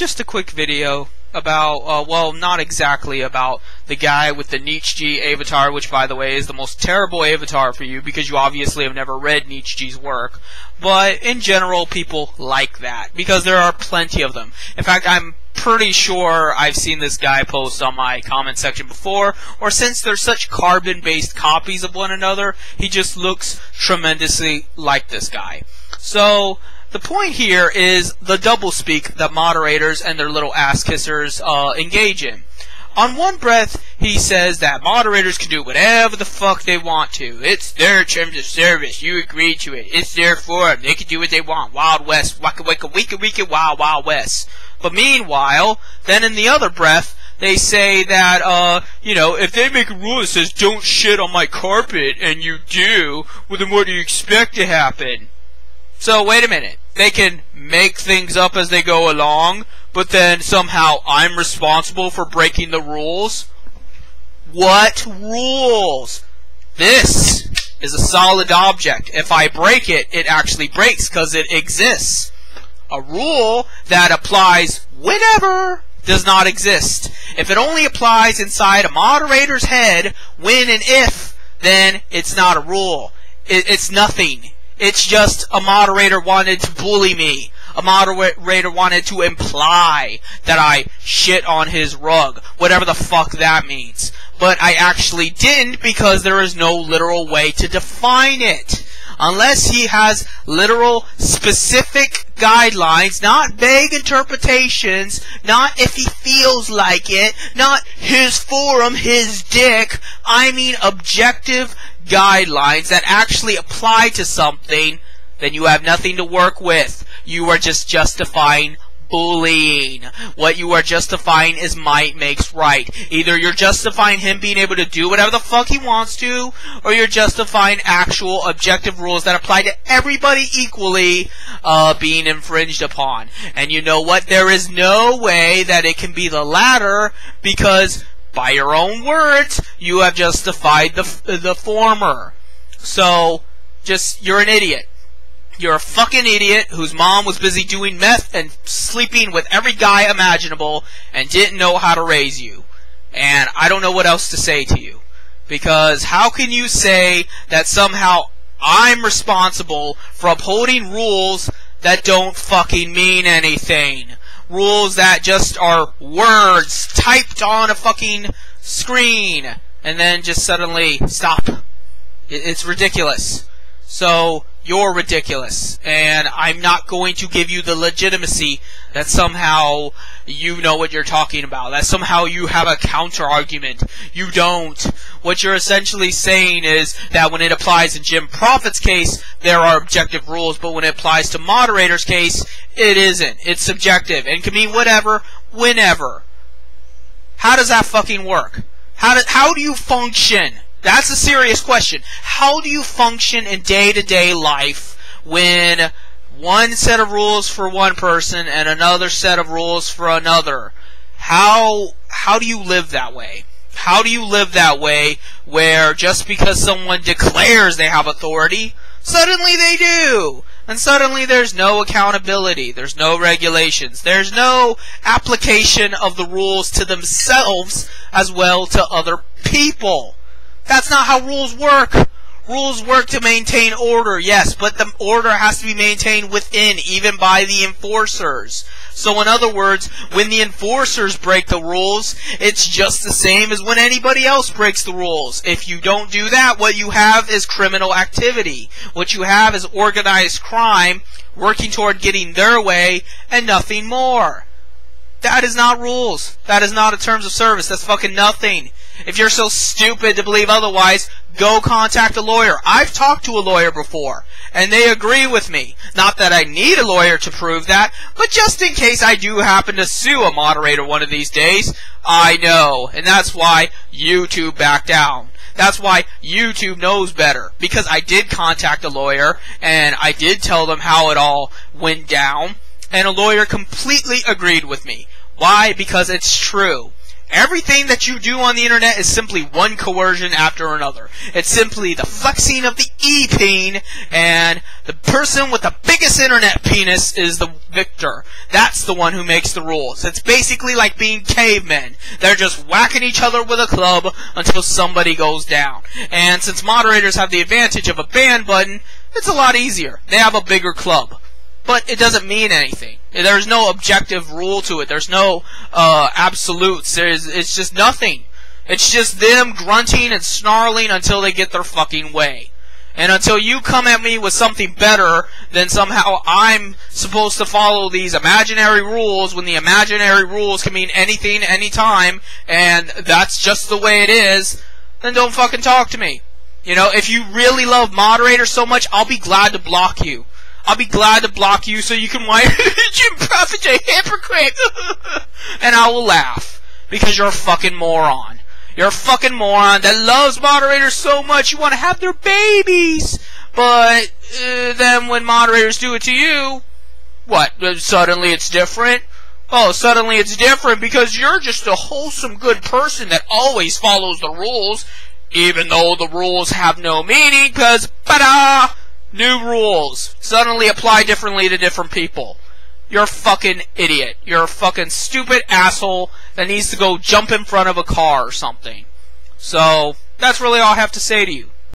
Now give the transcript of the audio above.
just a quick video about, well, not exactly about the guy with the Nietzsche avatar, which, by the way, is the most terrible avatar for you because you obviously have never read Nietzsche's work. But in general, people like that because there are plenty of them. In fact, I'm pretty sure I've seen this guy post on my comment section before, or since they're such carbon-based copies of one another, he just looks tremendously like this guy. So the point here is the doublespeak that moderators and their little ass-kissers engage in. On one breath, he says that moderators can do whatever the fuck they want to. It's their terms of service. You agree to it. It's their forum. They can do what they want. Wild West. Waka waka wika wika wild wild west. But meanwhile, then in the other breath, they say that, you know, if they make a rule that says don't shit on my carpet and you do, well then what do you expect to happen? So wait a minute. They can make things up as they go along, but then somehow I'm responsible for breaking the rules? What rules? This is a solid object. If I break it, it actually breaks because it exists. A rule that applies whenever does not exist. If it only applies inside a moderator's head, when and if, then it's not a rule. It's nothing. It's just a moderator wanted to bully me. A moderator wanted to imply that I shit on his rug. Whatever the fuck that means. But I actually didn't because there is no literal way to define it. Unless he has literal, specific guidelines, not vague interpretations, not if he feels like it, not his forum, his dick. I mean objective guidelines that actually apply to something, then you have nothing to work with. You are just justifying bullying. What you are justifying is might makes right. Either you're justifying him being able to do whatever the fuck he wants to, or you're justifying actual objective rules that apply to everybody equally being infringed upon. And you know what? There is no way that it can be the latter because by your own words, you have justified the former. So, you're an idiot. You're a fucking idiot whose mom was busy doing meth and sleeping with every guy imaginable and didn't know how to raise you. And I don't know what else to say to you. Because how can you say that somehow I'm responsible for upholding rules that don't fucking mean anything? Rules that just are words typed on a fucking screen and then just suddenly stop. It's ridiculous. So, you're ridiculous, and I'm not going to give you the legitimacy that somehow you know what you're talking about, that somehow you have a counter-argument. You don't. What you're essentially saying is that when it applies in Jim Prophet's case, there are objective rules, but when it applies to Moderator's case, it isn't. It's subjective, and can mean whatever, whenever. How does that fucking work? How do you function? That's a serious question. How do you function in day-to-day life when one set of rules for one person and another set of rules for another? How do you live that way? How do you live that way where just because someone declares they have authority, suddenly they do? And suddenly there's no accountability, there's no regulations, there's no application of the rules to themselves as well to other people. That's not how rules work. Rules work to maintain order, yes, but the order has to be maintained within, even by the enforcers. So in other words, when the enforcers break the rules, it's just the same as when anybody else breaks the rules. If you don't do that, what you have is criminal activity. What you have is organized crime working toward getting their way and nothing more. That is not rules. That is not a terms of service. That's fucking nothing. If you're so stupid to believe otherwise, go contact a lawyer. I've talked to a lawyer before, and they agree with me. Not that I need a lawyer to prove that, but just in case I do happen to sue a moderator one of these days, I know. And that's why YouTube backed down. That's why YouTube knows better. Because I did contact a lawyer, and I did tell them how it all went down, and a lawyer completely agreed with me. Why? Because it's true. Everything that you do on the internet is simply one coercion after another. It's simply the flexing of the e-peen, and the person with the biggest internet penis is the victor. That's the one who makes the rules. It's basically like being cavemen. They're just whacking each other with a club until somebody goes down. And since moderators have the advantage of a ban button, it's a lot easier. They have a bigger club. But it doesn't mean anything. There's no objective rule to it. There's no absolutes. It's just nothing. It's just them grunting and snarling until they get their fucking way. And until you come at me with something better, then somehow I'm supposed to follow these imaginary rules when the imaginary rules can mean anything, anytime, and that's just the way it is, then don't fucking talk to me. You know, if you really love moderators so much, I'll be glad to block you. I'll be glad to block you so you can whine, Jim Prophet's a hypocrite! And I will laugh. Because you're a fucking moron. You're a fucking moron that loves moderators so much you want to have their babies. But then when moderators do it to you, what? Suddenly it's different? Oh, suddenly it's different because you're just a wholesome good person that always follows the rules, even though the rules have no meaning, because, ta-da! New rules suddenly apply differently to different people. You're a fucking idiot. You're a fucking stupid asshole that needs to go jump in front of a car or something. So, that's really all I have to say to you.